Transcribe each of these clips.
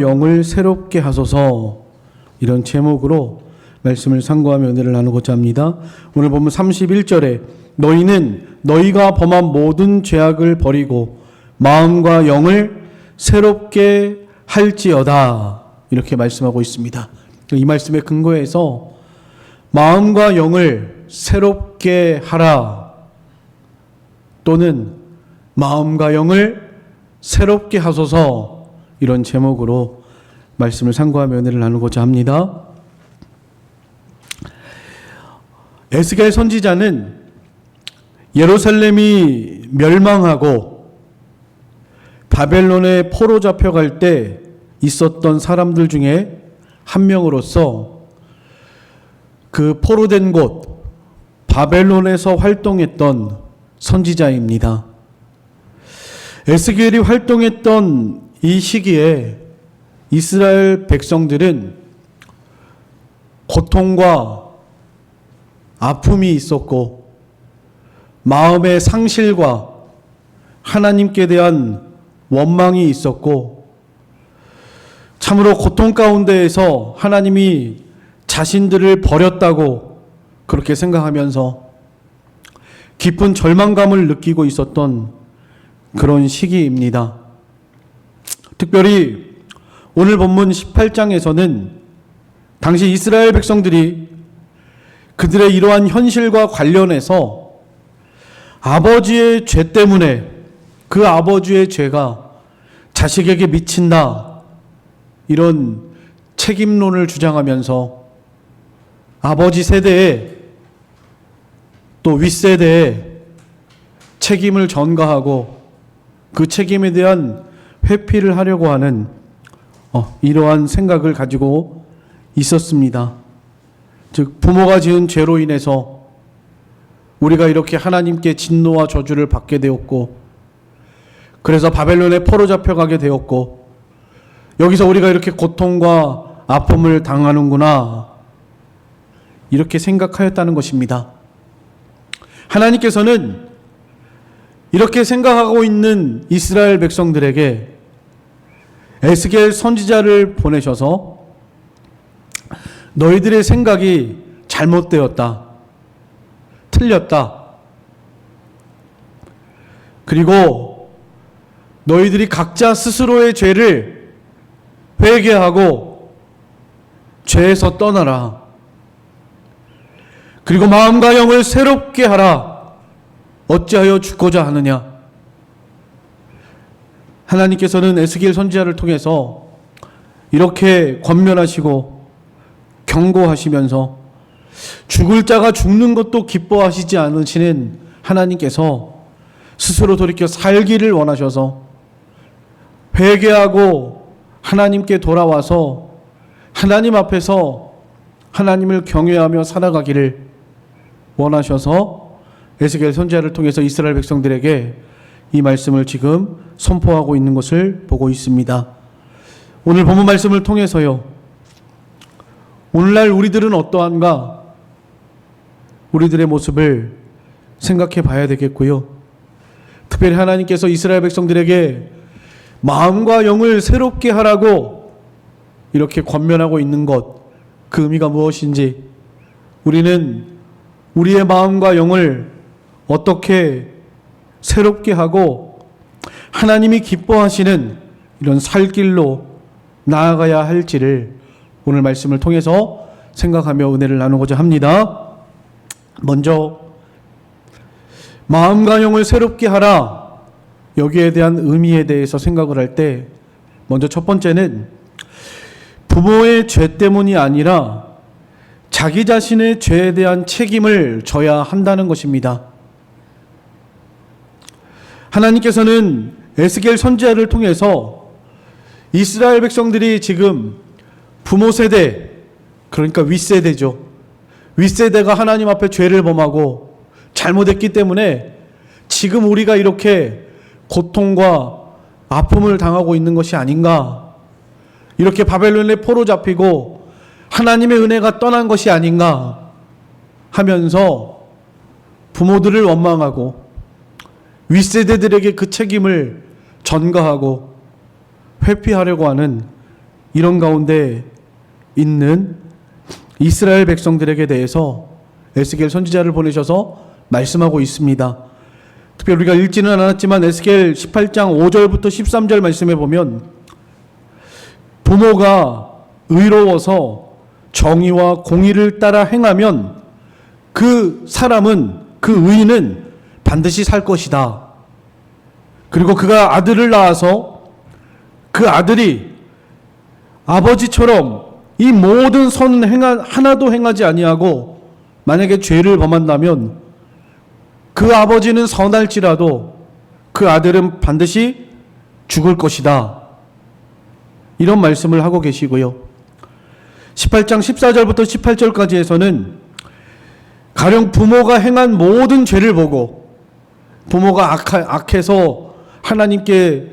영을 새롭게 하소서, 이런 제목으로 말씀을 상고하며 은혜를 나누고자 합니다. 오늘 보면 31절에 너희는 너희가 범한 모든 죄악을 버리고 마음과 영을 새롭게 할지어다, 이렇게 말씀하고 있습니다. 이 말씀에 근거해서 마음과 영을 새롭게 하라 또는 마음과 영을 새롭게 하소서, 이런 제목으로 말씀을 상고하며 은혜를 나누고자 합니다. 에스겔 선지자는 예루살렘이 멸망하고 바벨론에 포로 잡혀갈 때 있었던 사람들 중에 한 명으로서 그 포로된 곳 바벨론에서 활동했던 선지자입니다. 에스겔이 활동했던 이 시기에 이스라엘 백성들은 고통과 아픔이 있었고 마음의 상실과 하나님께 대한 원망이 있었고 참으로 고통 가운데에서 하나님이 자신들을 버렸다고 그렇게 생각하면서 깊은 절망감을 느끼고 있었던 그런 시기입니다. 특별히 오늘 본문 18장에서는 당시 이스라엘 백성들이 그들의 이러한 현실과 관련해서 아버지의 죄 때문에 그 아버지의 죄가 자식에게 미친다, 이런 책임론을 주장하면서 아버지 세대에 또 윗세대에 책임을 전가하고 그 책임에 대한 회피를 하려고 하는 이러한 생각을 가지고 있었습니다. 즉 부모가 지은 죄로 인해서 우리가 이렇게 하나님께 진노와 저주를 받게 되었고 그래서 바벨론에 포로 잡혀가게 되었고 여기서 우리가 이렇게 고통과 아픔을 당하는구나, 이렇게 생각하였다는 것입니다. 하나님께서는 이렇게 생각하고 있는 이스라엘 백성들에게 에스겔 선지자를 보내셔서 너희들의 생각이 잘못되었다, 틀렸다, 그리고 너희들이 각자 스스로의 죄를 회개하고 죄에서 떠나라, 그리고 마음과 영을 새롭게 하라, 어찌하여 죽고자 하느냐. 하나님께서는 에스겔 선지자를 통해서 이렇게 권면하시고 경고하시면서 죽을 자가 죽는 것도 기뻐하시지 않으시는 하나님께서 스스로 돌이켜 살기를 원하셔서 회개하고 하나님께 돌아와서 하나님 앞에서 하나님을 경외하며 살아가기를 원하셔서 에스겔 선지자를 통해서 이스라엘 백성들에게 이 말씀을 지금 선포하고 있는 것을 보고 있습니다. 오늘 본문 말씀을 통해서요, 오늘날 우리들은 어떠한가, 우리들의 모습을 생각해 봐야 되겠고요. 특별히 하나님께서 이스라엘 백성들에게 마음과 영을 새롭게 하라고 이렇게 권면하고 있는 것, 그 의미가 무엇인지, 우리는 우리의 마음과 영을 어떻게 새롭게 하고 하나님이 기뻐하시는 이런 살 길로 나아가야 할지를 오늘 말씀을 통해서 생각하며 은혜를 나누고자 합니다. 먼저 마음과 영을 새롭게 하라, 여기에 대한 의미에 대해서 생각을 할 때 먼저 첫 번째는 부모의 죄 때문이 아니라 자기 자신의 죄에 대한 책임을 져야 한다는 것입니다. 하나님께서는 에스겔 선지자를 통해서 이스라엘 백성들이 지금 부모 세대, 그러니까 윗세대죠. 윗세대가 하나님 앞에 죄를 범하고 잘못했기 때문에 지금 우리가 이렇게 고통과 아픔을 당하고 있는 것이 아닌가, 이렇게 바벨론에 포로 잡히고 하나님의 은혜가 떠난 것이 아닌가 하면서 부모들을 원망하고 윗세대들에게 그 책임을 전가하고 회피하려고 하는 이런 가운데 있는 이스라엘 백성들에게 대해서 에스겔 선지자를 보내셔서 말씀하고 있습니다. 특별히 우리가 읽지는 않았지만 에스겔 18장 5절부터 13절 말씀에 보면 부모가 의로워서 정의와 공의를 따라 행하면 그 사람은, 그 의인은 반드시 살 것이다. 그리고 그가 아들을 낳아서 그 아들이 아버지처럼 이 모든 선은 하나도 행하지 아니하고 만약에 죄를 범한다면 그 아버지는 선할지라도 그 아들은 반드시 죽을 것이다. 이런 말씀을 하고 계시고요. 18장 14절부터 18절까지에서는 가령 부모가 행한 모든 죄를 보고 부모가 악해서 하나님께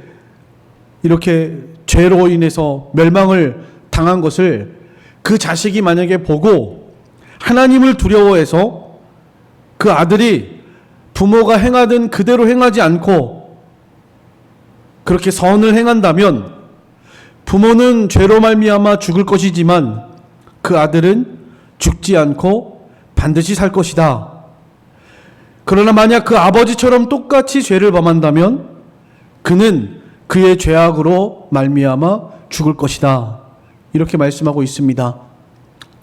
이렇게 죄로 인해서 멸망을 당한 것을 그 자식이 만약에 보고 하나님을 두려워해서 그 아들이 부모가 행하던 그대로 행하지 않고 그렇게 선을 행한다면 부모는 죄로 말미암아 죽을 것이지만 그 아들은 죽지 않고 반드시 살 것이다. 그러나 만약 그 아버지처럼 똑같이 죄를 범한다면 그는 그의 죄악으로 말미암아 죽을 것이다. 이렇게 말씀하고 있습니다.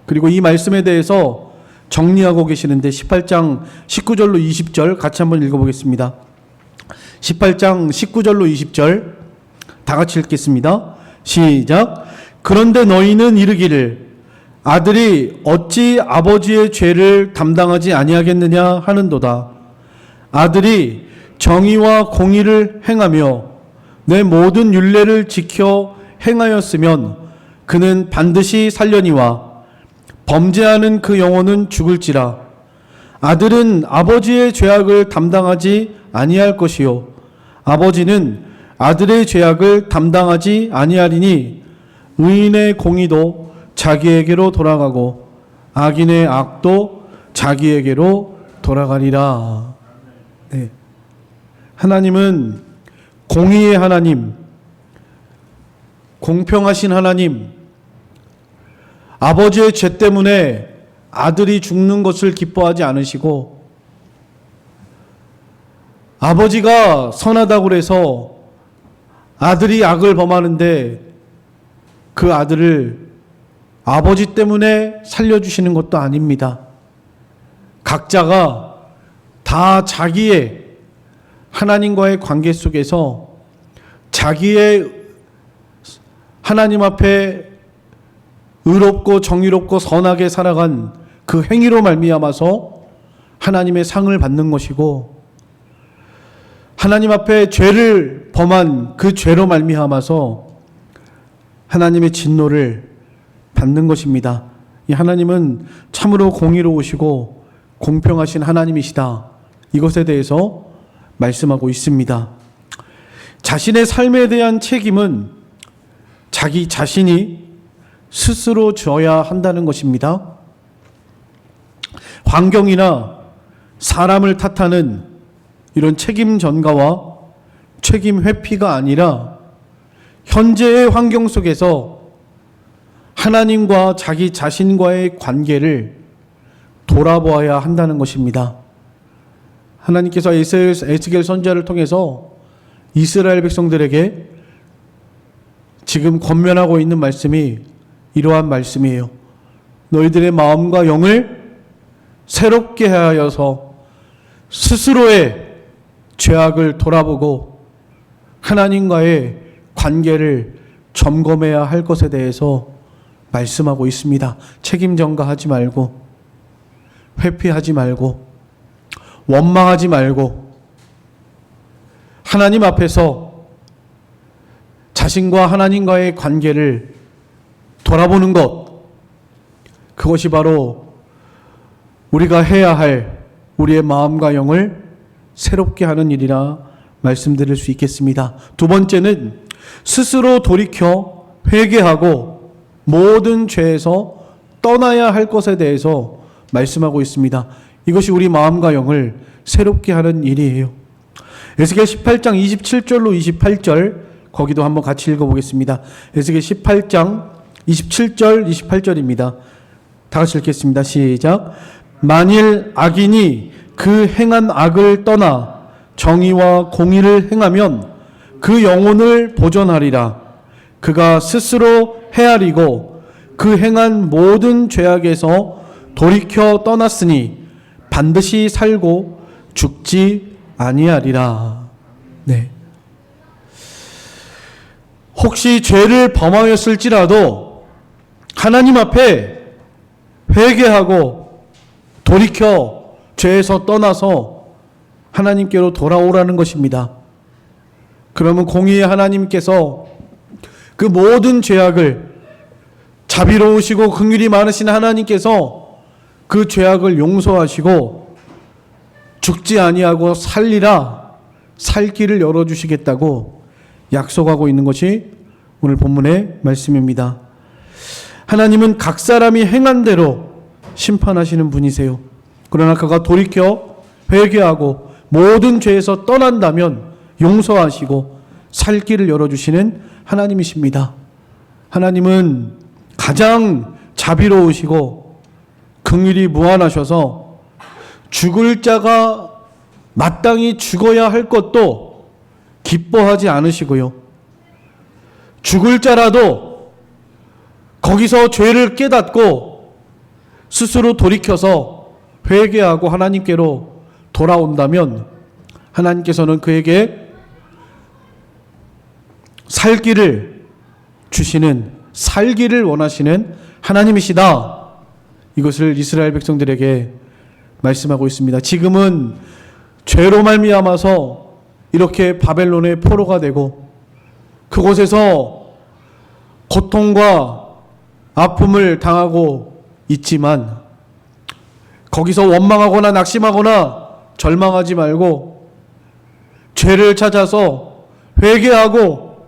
그리고 이 말씀에 대해서 정리하고 계시는데 18장 19절로 20절 같이 한번 읽어보겠습니다. 18장 19절로 20절 다 같이 읽겠습니다. 시작. 그런데 너희는 이르기를 아들이 어찌 아버지의 죄를 담당하지 아니하겠느냐 하는도다. 아들이 정의와 공의를 행하며 내 모든 율례를 지켜 행하였으면 그는 반드시 살려니와 범죄하는 그 영혼은 죽을지라. 아들은 아버지의 죄악을 담당하지 아니할 것이요 아버지는 아들의 죄악을 담당하지 아니하리니 의인의 공의도 자기에게로 돌아가고 악인의 악도 자기에게로 돌아가리라. 네. 하나님은 공의의 하나님, 공평하신 하나님, 아버지의 죄 때문에 아들이 죽는 것을 기뻐하지 않으시고 아버지가 선하다고 해서 아들이 악을 범하는데 그 아들을 아버지 때문에 살려주시는 것도 아닙니다. 각자가 다 자기의 하나님과의 관계 속에서 자기의 하나님 앞에 의롭고 정의롭고 선하게 살아간 그 행위로 말미암아서 하나님의 상을 받는 것이고 하나님 앞에 죄를 범한 그 죄로 말미암아서 하나님의 진노를 받는 것입니다. 이 하나님은 참으로 공의로우시고 공평하신 하나님이시다. 이것에 대해서 말씀하고 있습니다. 자신의 삶에 대한 책임은 자기 자신이 스스로 져야 한다는 것입니다. 환경이나 사람을 탓하는 이런 책임 전가와 책임 회피가 아니라 현재의 환경 속에서 하나님과 자기 자신과의 관계를 돌아보아야 한다는 것입니다. 하나님께서 에스겔 선지자를 통해서 이스라엘 백성들에게 지금 권면하고 있는 말씀이 이러한 말씀이에요. 너희들의 마음과 영을 새롭게 하여서 스스로의 죄악을 돌아보고 하나님과의 관계를 점검해야 할 것에 대해서 말씀하고 있습니다. 책임 전가하지 말고 회피하지 말고 원망하지 말고 하나님 앞에서 자신과 하나님과의 관계를 돌아보는 것, 그것이 바로 우리가 해야 할 우리의 마음과 영을 새롭게 하는 일이라 말씀드릴 수 있겠습니다. 두 번째는 스스로 돌이켜 회개하고 모든 죄에서 떠나야 할 것에 대해서 말씀하고 있습니다. 이것이 우리 마음과 영을 새롭게 하는 일이에요. 에스겔 18장 27절로 28절 거기도 한번 같이 읽어보겠습니다. 에스겔 18장 27절, 28절입니다. 다 같이 읽겠습니다. 시작. 만일 악인이 그 행한 악을 떠나 정의와 공의를 행하면 그 영혼을 보존하리라. 그가 스스로 헤아리고 그 행한 모든 죄악에서 돌이켜 떠났으니 반드시 살고 죽지 아니하리라. 네. 혹시 죄를 범하였을지라도 하나님 앞에 회개하고 돌이켜 죄에서 떠나서 하나님께로 돌아오라는 것입니다. 그러면 공의의 하나님께서 그 모든 죄악을, 자비로우시고 긍휼이 많으신 하나님께서 그 죄악을 용서하시고 죽지 아니하고 살리라, 살 길을 열어주시겠다고 약속하고 있는 것이 오늘 본문의 말씀입니다. 하나님은 각 사람이 행한 대로 심판하시는 분이세요. 그러나 그가 돌이켜 회개하고 모든 죄에서 떠난다면 용서하시고 살 길을 열어주시는 하나님이십니다. 하나님은 가장 자비로우시고 긍휼이 무한하셔서 죽을 자가 마땅히 죽어야 할 것도 기뻐하지 않으시고요. 죽을 자라도 거기서 죄를 깨닫고 스스로 돌이켜서 회개하고 하나님께로 돌아온다면 하나님께서는 그에게 살 길을 주시는, 살기를 원하시는 하나님이시다. 이것을 이스라엘 백성들에게 말씀하고 있습니다. 지금은 죄로 말미암아서 이렇게 바벨론의 포로가 되고 그곳에서 고통과 아픔을 당하고 있지만 거기서 원망하거나 낙심하거나 절망하지 말고 죄를 찾아서 회개하고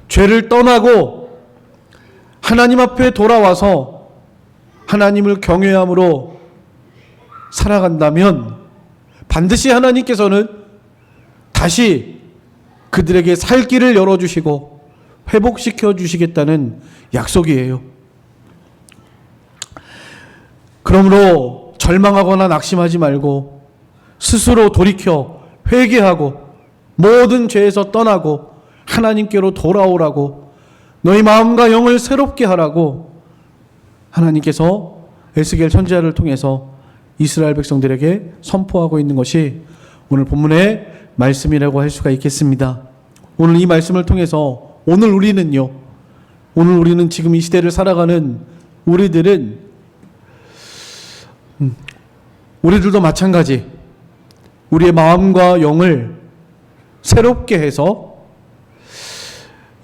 죄를 떠나고 하나님 앞에 돌아와서 하나님을 경외함으로 살아간다면 반드시 하나님께서는 다시 그들에게 살 길을 열어주시고 회복시켜 주시겠다는 약속이에요. 그러므로 절망하거나 낙심하지 말고 스스로 돌이켜 회개하고 모든 죄에서 떠나고 하나님께로 돌아오라고, 너희 마음과 영을 새롭게 하라고 하나님께서 에스겔 선지자를 통해서 이스라엘 백성들에게 선포하고 있는 것이 오늘 본문의 말씀이라고 할 수가 있겠습니다. 오늘 이 말씀을 통해서 오늘 우리는 지금 이 시대를 살아가는 우리들도 마찬가지 우리의 마음과 영을 새롭게 해서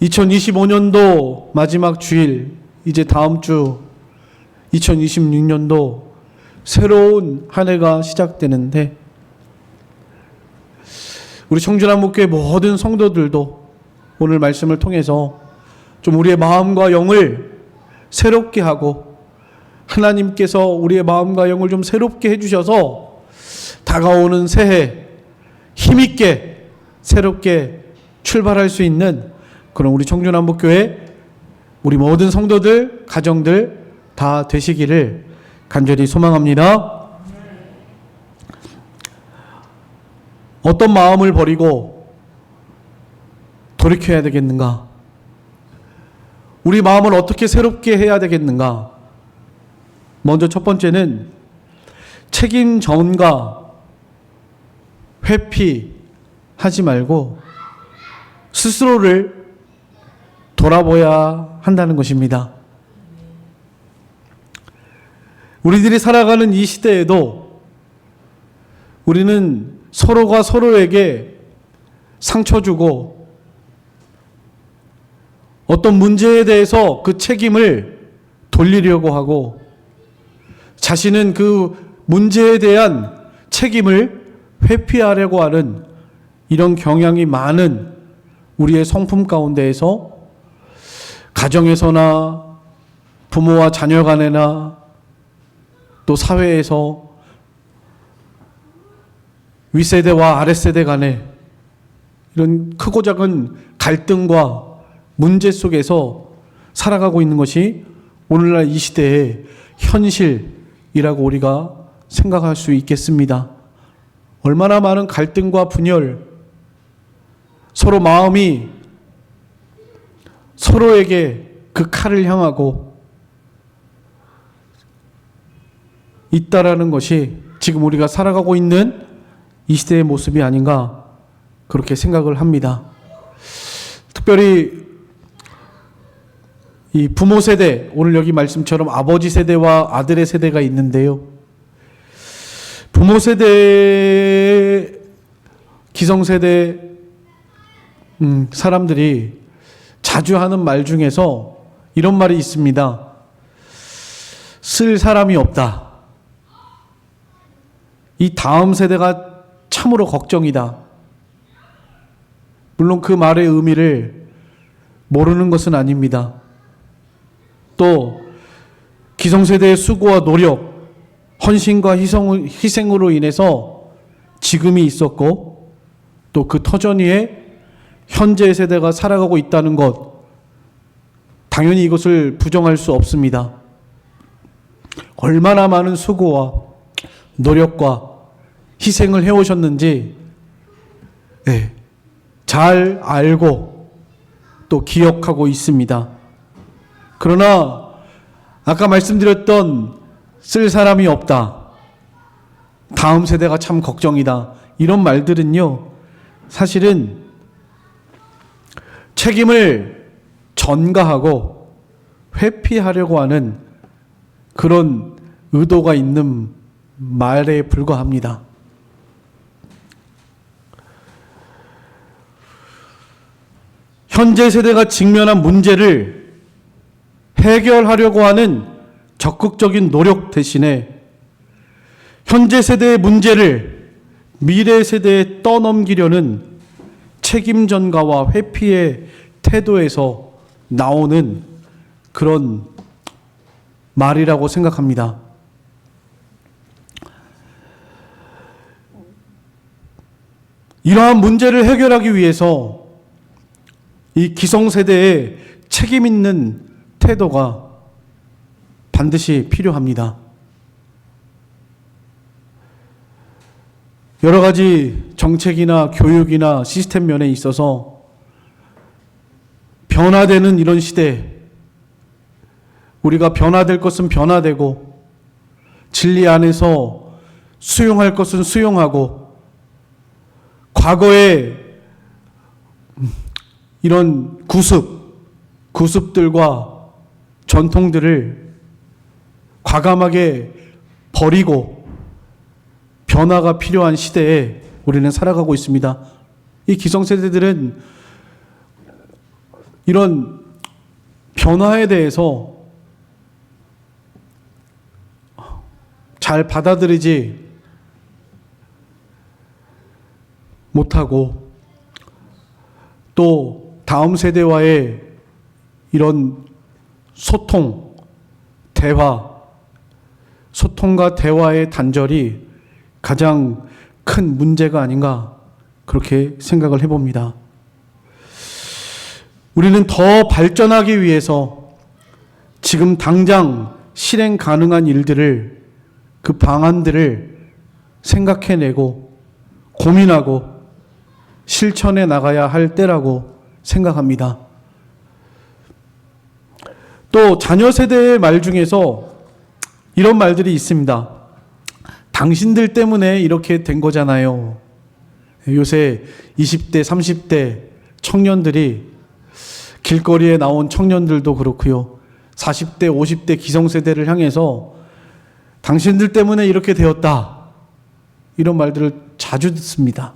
2025년도 마지막 주일, 이제 다음 주 2026년도 새로운 한 해가 시작되는데 우리 청주남목교회 모든 성도들도 오늘 말씀을 통해서 좀 우리의 마음과 영을 새롭게 하고 하나님께서 우리의 마음과 영을 좀 새롭게 해주셔서 다가오는 새해 힘있게 새롭게 출발할 수 있는 그런 우리 청주남목교회 우리 모든 성도들, 가정들 다 되시기를 간절히 소망합니다. 어떤 마음을 버리고 돌이켜야 되겠는가? 우리 마음을 어떻게 새롭게 해야 되겠는가? 먼저 첫 번째는 책임 전가 회피하지 말고 스스로를 돌아보아야 한다는 것입니다. 우리들이 살아가는 이 시대에도 우리는 서로가 서로에게 상처 주고 어떤 문제에 대해서 그 책임을 돌리려고 하고 자신은 그 문제에 대한 책임을 회피하려고 하는 이런 경향이 많은 우리의 성품 가운데에서 가정에서나 부모와 자녀 간에나 또 사회에서 윗세대와 아랫세대 간에 이런 크고 작은 갈등과 문제 속에서 살아가고 있는 것이 오늘날 이 시대의 현실이라고 우리가 생각할 수 있겠습니다. 얼마나 많은 갈등과 분열, 서로 마음이 서로에게 그 칼을 향하고 있다라는 것이 지금 우리가 살아가고 있는 이 시대의 모습이 아닌가 그렇게 생각을 합니다. 특별히 이 부모 세대, 오늘 여기 말씀처럼 아버지 세대와 아들의 세대가 있는데요. 부모 세대, 기성세대 사람들이 자주 하는 말 중에서 이런 말이 있습니다. 쓸 사람이 없다. 이 다음 세대가 참으로 걱정이다. 물론 그 말의 의미를 모르는 것은 아닙니다. 또 기성세대의 수고와 노력, 헌신과 희생으로 인해서 지금이 있었고 또 그 터전 위에 현재 세대가 살아가고 있다는 것, 당연히 이것을 부정할 수 없습니다. 얼마나 많은 수고와 노력과 희생을 해오셨는지 잘 알고 또 기억하고 있습니다. 그러나 아까 말씀드렸던 쓸 사람이 없다, 다음 세대가 참 걱정이다, 이런 말들은요, 사실은 책임을 전가하고 회피하려고 하는 그런 의도가 있는 말에 불과합니다. 현재 세대가 직면한 문제를 해결하려고 하는 적극적인 노력 대신에 현재 세대의 문제를 미래 세대에 떠넘기려는 책임 전가와 회피의 태도에서 나오는 그런 말이라고 생각합니다. 이러한 문제를 해결하기 위해서 이 기성세대의 책임 있는 태도가 반드시 필요합니다. 여러 가지 정책이나 교육이나 시스템 면에 있어서 변화되는 이런 시대, 우리가 변화될 것은 변화되고 진리 안에서 수용할 것은 수용하고 과거의 이런 구습들과 전통들을 과감하게 버리고 변화가 필요한 시대에 우리는 살아가고 있습니다. 이 기성세대들은 이런 변화에 대해서 잘 받아들이지 못하고 또 다음 세대와의 이런 소통, 대화, 소통과 대화의 단절이 가장 큰 문제가 아닌가 그렇게 생각을 해봅니다. 우리는 더 발전하기 위해서 지금 당장 실행 가능한 일들을, 그 방안들을 생각해내고 고민하고 실천해 나가야 할 때라고 생각합니다. 또 자녀 세대의 말 중에서 이런 말들이 있습니다. 당신들 때문에 이렇게 된 거잖아요. 요새 20대, 30대 청년들이, 길거리에 나온 청년들도 그렇고요, 40대, 50대 기성세대를 향해서 당신들 때문에 이렇게 되었다, 이런 말들을 자주 듣습니다.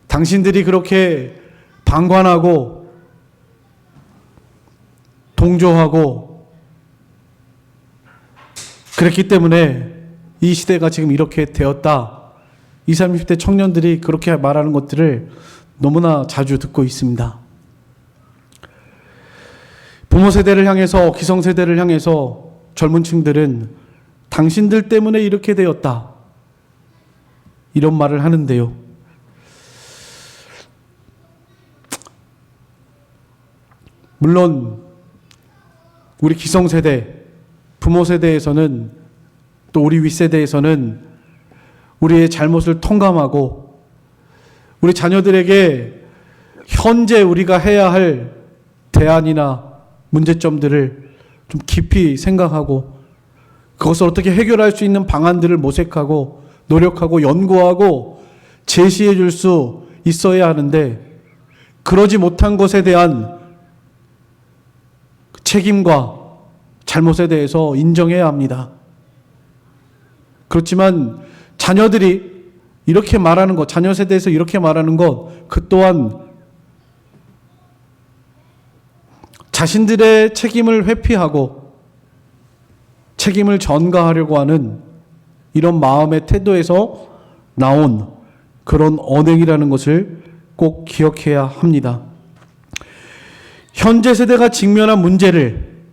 당신들이 그렇게 방관하고 동조하고 그랬기 때문에 이 시대가 지금 이렇게 되었다, 20, 30대 청년들이 그렇게 말하는 것들을 너무나 자주 듣고 있습니다. 부모 세대를 향해서, 기성세대를 향해서 젊은 층들은 당신들 때문에 이렇게 되었다, 이런 말을 하는데요. 물론 우리 기성세대, 부모 세대에서는 또 우리 윗세대에서는 우리의 잘못을 통감하고 우리 자녀들에게 현재 우리가 해야 할 대안이나 문제점들을 좀 깊이 생각하고 그것을 어떻게 해결할 수 있는 방안들을 모색하고 노력하고 연구하고 제시해 줄 수 있어야 하는데 그러지 못한 것에 대한 책임과 잘못에 대해서 인정해야 합니다. 그렇지만 자녀들이 이렇게 말하는 것, 자녀 세대에서 이렇게 말하는 것, 그 또한 자신들의 책임을 회피하고 책임을 전가하려고 하는 이런 마음의 태도에서 나온 그런 언행이라는 것을 꼭 기억해야 합니다. 현재 세대가 직면한 문제를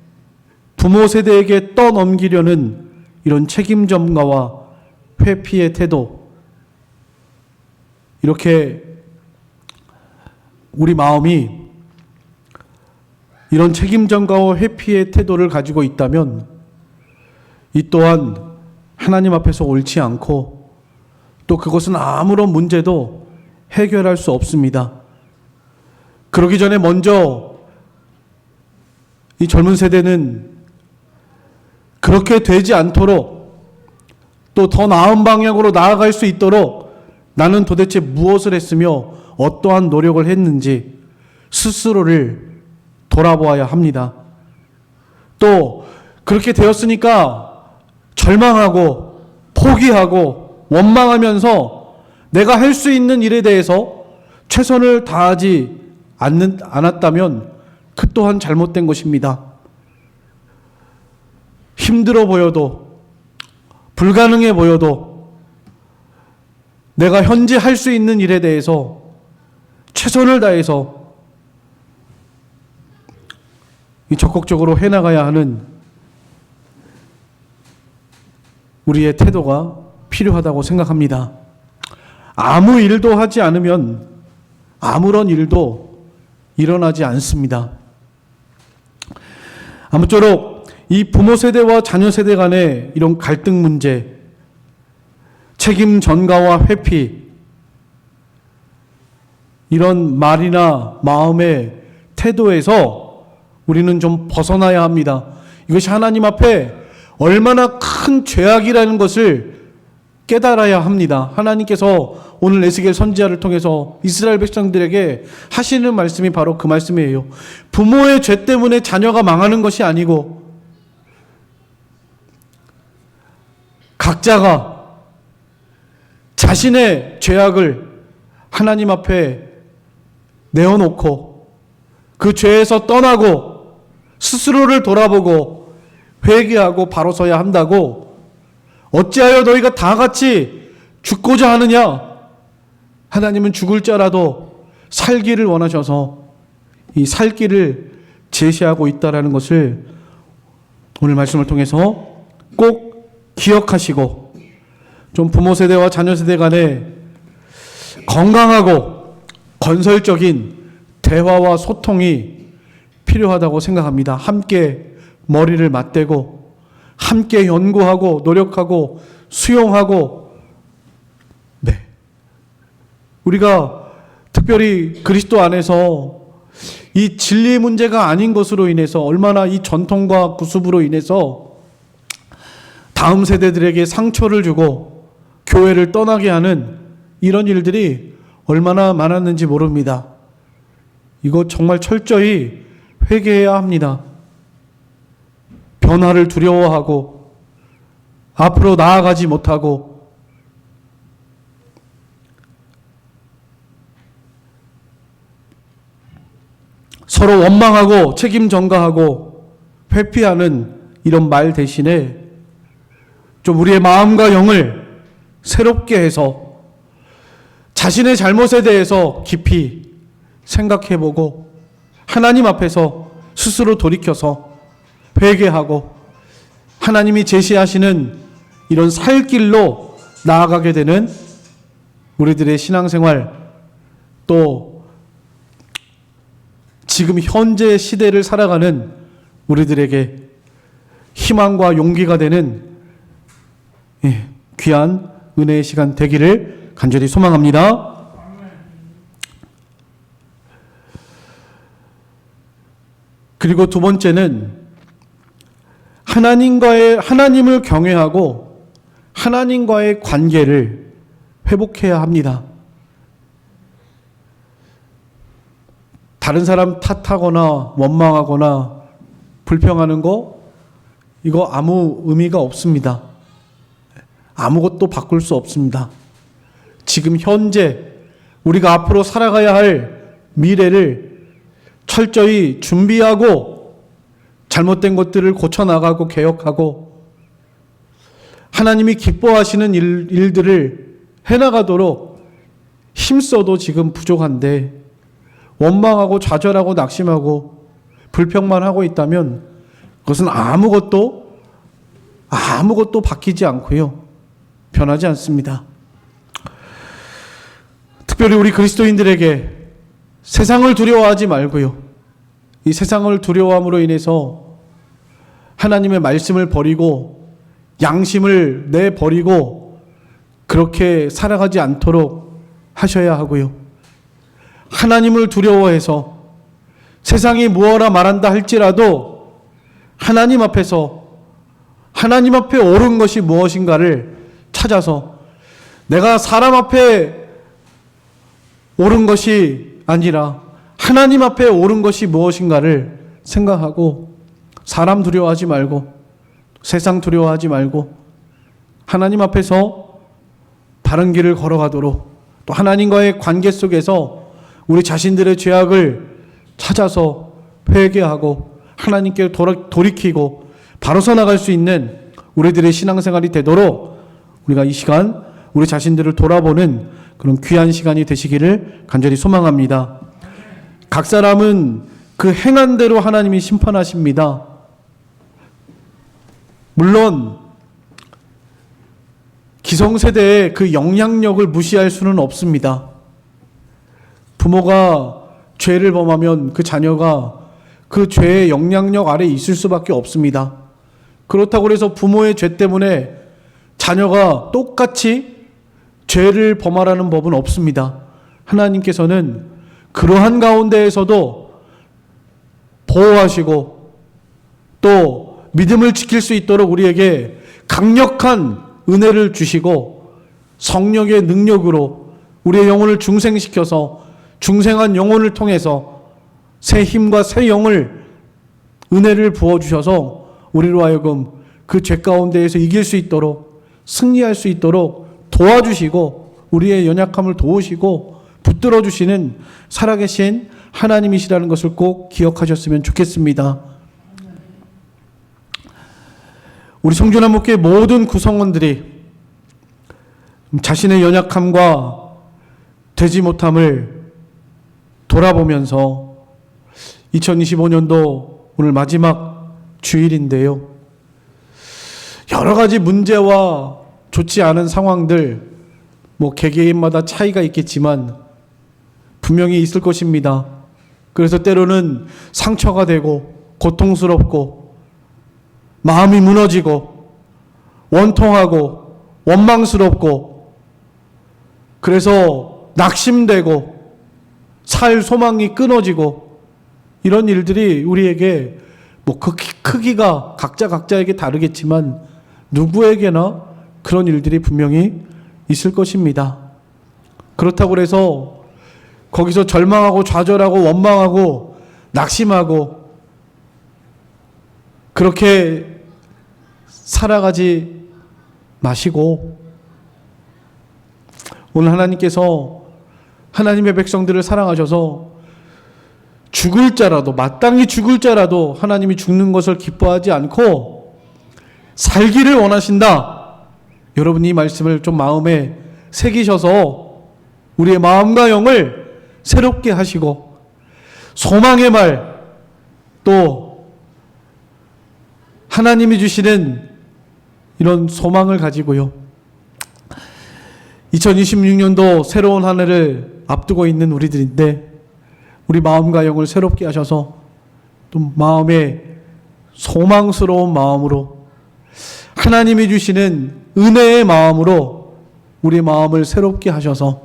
부모 세대에게 떠넘기려는 이런 책임 전가와 회피의 태도, 이렇게 우리 마음이 이런 책임 전가와 회피의 태도를 가지고 있다면 이 또한 하나님 앞에서 옳지 않고 또 그것은 아무런 문제도 해결할 수 없습니다. 그러기 전에 먼저 이 젊은 세대는 그렇게 되지 않도록 또 더 나은 방향으로 나아갈 수 있도록 나는 도대체 무엇을 했으며 어떠한 노력을 했는지 스스로를 돌아보아야 합니다. 또 그렇게 되었으니까 절망하고 포기하고 원망하면서 내가 할 수 있는 일에 대해서 최선을 다하지 않았다면 그 또한 잘못된 것입니다. 힘들어 보여도 불가능해 보여도 내가 현재 할 수 있는 일에 대해서 최선을 다해서 적극적으로 해나가야 하는 우리의 태도가 필요하다고 생각합니다. 아무 일도 하지 않으면 아무런 일도 일어나지 않습니다. 아무쪼록 이 부모 세대와 자녀 세대 간의 이런 갈등 문제, 책임 전가와 회피, 이런 말이나 마음의 태도에서 우리는 좀 벗어나야 합니다. 이것이 하나님 앞에 얼마나 큰 죄악이라는 것을 깨달아야 합니다. 하나님께서 오늘 에스겔 선지자를 통해서 이스라엘 백성들에게 하시는 말씀이 바로 그 말씀이에요. 부모의 죄 때문에 자녀가 망하는 것이 아니고 각자가 자신의 죄악을 하나님 앞에 내어놓고 그 죄에서 떠나고 스스로를 돌아보고 회개하고 바로 서야 한다고, 어찌하여 너희가 다 같이 죽고자 하느냐? 하나님은 죽을 자라도 살기를 원하셔서 이 살 길을 제시하고 있다라는 것을 오늘 말씀을 통해서 꼭 기억하시고 좀 부모 세대와 자녀 세대 간에 건강하고 건설적인 대화와 소통이 필요하다고 생각합니다. 함께 머리를 맞대고 함께 연구하고 노력하고 수용하고, 우리가 특별히 그리스도 안에서 이 진리 문제가 아닌 것으로 인해서 얼마나 이 전통과 구습으로 인해서 다음 세대들에게 상처를 주고 교회를 떠나게 하는 이런 일들이 얼마나 많았는지 모릅니다. 이거 정말 철저히 회개해야 합니다. 변화를 두려워하고 앞으로 나아가지 못하고 서로 원망하고 책임 전가하고 회피하는 이런 말 대신에 좀 우리의 마음과 영을 새롭게 해서 자신의 잘못에 대해서 깊이 생각해보고 하나님 앞에서 스스로 돌이켜서 회개하고 하나님이 제시하시는 이런 살 길로 나아가게 되는 우리들의 신앙생활, 또 지금 현재 시대를 살아가는 우리들에게 희망과 용기가 되는 귀한 은혜의 시간 되기를 간절히 소망합니다. 그리고 두 번째는 하나님을 경외하고 하나님과의 관계를 회복해야 합니다. 다른 사람 탓하거나 원망하거나 불평하는 거, 이거 아무 의미가 없습니다. 아무것도 바꿀 수 없습니다. 지금 현재 우리가 앞으로 살아가야 할 미래를 철저히 준비하고 잘못된 것들을 고쳐나가고 개혁하고 하나님이 기뻐하시는 일들을 해나가도록 힘써도 지금 부족한데, 원망하고 좌절하고 낙심하고 불평만 하고 있다면 그것은 아무것도 바뀌지 않고요, 변하지 않습니다. 특별히 우리 그리스도인들에게 세상을 두려워하지 말고요, 이 세상을 두려워함으로 인해서 하나님의 말씀을 버리고 양심을 내버리고 그렇게 살아가지 않도록 하셔야 하고요, 하나님을 두려워해서 세상이 무엇라 말한다 할지라도 하나님 앞에 옳은 것이 무엇인가를 찾아서 내가 사람 앞에 옳은 것이 아니라 하나님 앞에 옳은 것이 무엇인가를 생각하고 사람 두려워하지 말고 세상 두려워하지 말고 하나님 앞에서 바른 길을 걸어가도록, 또 하나님과의 관계 속에서 우리 자신들의 죄악을 찾아서 회개하고 하나님께 돌이키고 바로 서 나갈 수 있는 우리들의 신앙생활이 되도록 우리가 이 시간 우리 자신들을 돌아보는 그런 귀한 시간이 되시기를 간절히 소망합니다. 각 사람은 그 행한 대로 하나님이 심판하십니다. 물론 기성세대의 그 영향력을 무시할 수는 없습니다. 부모가 죄를 범하면 그 자녀가 그 죄의 영향력 아래 있을 수밖에 없습니다. 그렇다고 해서 부모의 죄 때문에 자녀가 똑같이 죄를 범하라는 법은 없습니다. 하나님께서는 그러한 가운데에서도 보호하시고 또 믿음을 지킬 수 있도록 우리에게 강력한 은혜를 주시고 성령의 능력으로 우리의 영혼을 중생시켜서 중생한 영혼을 통해서 새 힘과 새 영을 은혜를 부어주셔서 우리로 하여금 그 죄 가운데에서 이길 수 있도록 승리할 수 있도록 도와주시고 우리의 연약함을 도우시고 붙들어 주시는 살아계신 하나님이시라는 것을 꼭 기억하셨으면 좋겠습니다. 우리 성전한목교회 모든 구성원들이 자신의 연약함과 되지 못함을 돌아보면서 2025년도 오늘 마지막 주일인데요, 여러 가지 문제와 좋지 않은 상황들, 개개인마다 차이가 있겠지만 분명히 있을 것입니다. 그래서 때로는 상처가 되고 고통스럽고 마음이 무너지고 원통하고 원망스럽고 그래서 낙심되고 살 소망이 끊어지고 이런 일들이 우리에게 그 크기가 각자에게 다르겠지만 누구에게나 그런 일들이 분명히 있을 것입니다. 그렇다고 해서 거기서 절망하고 좌절하고 원망하고 낙심하고 그렇게 살아가지 마시고 오늘 하나님께서 하나님의 백성들을 사랑하셔서 죽을 자라도 마땅히 죽을 자라도 하나님이 죽는 것을 기뻐하지 않고 살기를 원하신다. 여러분이 이 말씀을 좀 마음에 새기셔서 우리의 마음과 영을 새롭게 하시고 소망의 말, 또 하나님이 주시는 이런 소망을 가지고요, 2026년도 새로운 한 해를 앞두고 있는 우리들인데 우리 마음과 영을 새롭게 하셔서 또 마음에 소망스러운 마음으로 하나님이 주시는 은혜의 마음으로 우리 마음을 새롭게 하셔서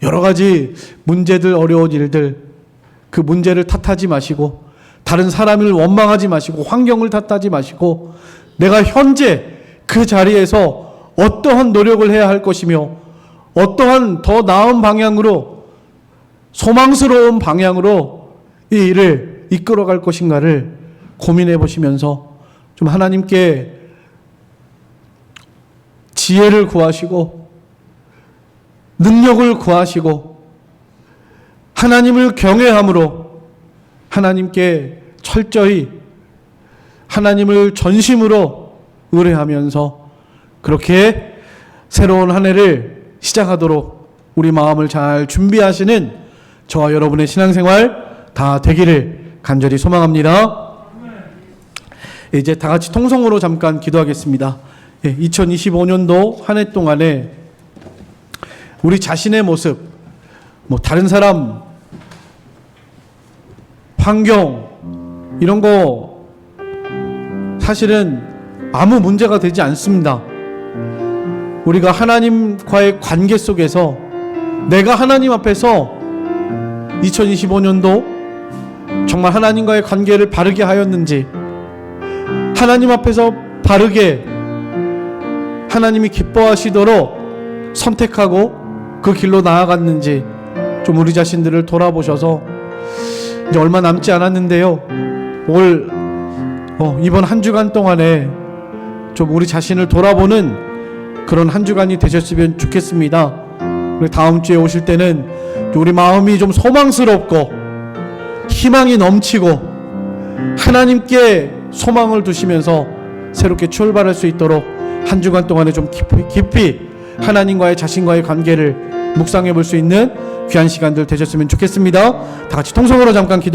여러 가지 문제들, 어려운 일들, 그 문제를 탓하지 마시고 다른 사람을 원망하지 마시고 환경을 탓하지 마시고 내가 현재 그 자리에서 어떠한 노력을 해야 할 것이며 어떠한 더 나은 방향으로 소망스러운 방향으로 이 일을 이끌어갈 것인가를 고민해 보시면서 좀 하나님께 지혜를 구하시고 능력을 구하시고 하나님을 경외함으로 하나님께 철저히 하나님을 전심으로 의뢰하면서 그렇게 새로운 한 해를 시작하도록 우리 마음을 잘 준비하시는 저와 여러분의 신앙생활 다 되기를 간절히 소망합니다. 이제 다 같이 통성으로 잠깐 기도하겠습니다. 2025년도 한 해 동안에 우리 자신의 모습, 다른 사람, 환경 이런 거 사실은 아무 문제가 되지 않습니다. 우리가 하나님과의 관계 속에서 내가 하나님 앞에서 2025년도 정말 하나님과의 관계를 바르게 하였는지, 하나님 앞에서 바르게 하나님이 기뻐하시도록 선택하고 그 길로 나아갔는지 좀 우리 자신들을 돌아보셔서 이제 얼마 남지 않았는데요. 이번 한 주간 동안에 좀 우리 자신을 돌아보는 그런 한 주간이 되셨으면 좋겠습니다. 다음 주에 오실 때는 우리 마음이 좀 소망스럽고 희망이 넘치고 하나님께 소망을 두시면서 새롭게 출발할 수 있도록 한 주간 동안에 좀 깊이 하나님과의 자신과의 관계를 묵상해 볼 수 있는 귀한 시간들 되셨으면 좋겠습니다. 다 같이 통성으로 잠깐 기도